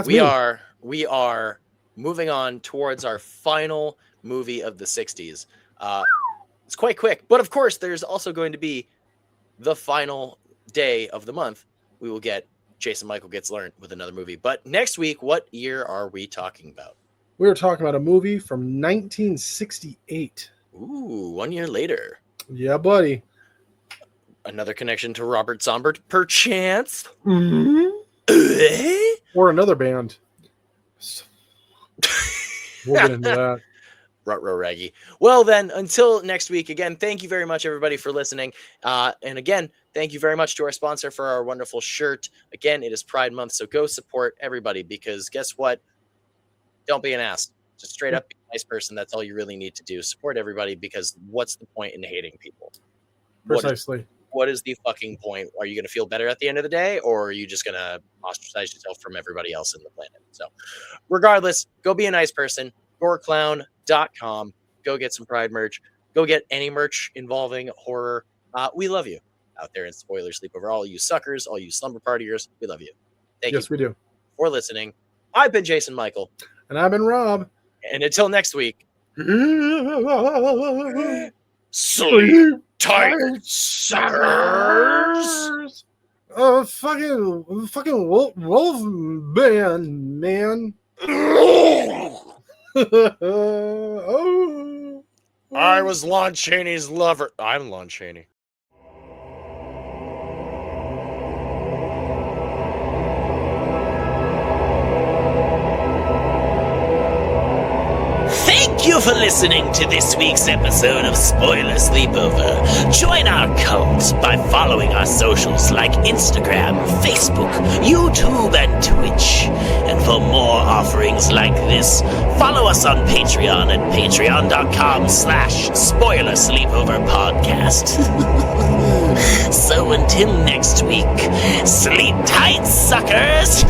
we are moving on towards our final movie of the 60s. It's quite quick, but of course, there's also going to be the final day of the month. We will get Jason Michael Gets Learned with another movie. But next week, what year are we talking about? We're talking about a movie from 1968. Ooh, 1 year later. Yeah, buddy. Another connection to Robert Zombert, perchance? Mm-hmm. Or another band. We'll get into that. Rut-row raggy. Well, then, until next week, again, thank you very much, everybody, for listening. And again, thank you very much to our sponsor for our wonderful shirt. Again, it is Pride Month, so go support everybody, because guess what? Don't be an ass. Just straight up be a nice person. That's all you really need to do. Support everybody, because what's the point in hating people? Precisely. What is the fucking point? Are you going to feel better at the end of the day, or are you just going to ostracize yourself from everybody else in the planet? So regardless, go be a nice person. GoreClown.com. Go get some Pride merch. Go get any merch involving horror. We love you out there in Spoiler Sleepover. All you suckers, all you slumber partiers, we love you. Thank you. Yes, we do. For listening. I've been Jason Michael. And I've been Rob. And until next week, sleep tight, suckers. Fucking wolf man. Oh. I was Lon Chaney's lover. I'm Lon Chaney. Thank you for listening to this week's episode of Spoiler Sleepover. Join our cult by following our socials like Instagram, Facebook, YouTube, and Twitch. And for more offerings like this, follow us on Patreon at patreon.com/Spoiler Sleepover Podcast. So until next week, sleep tight, suckers!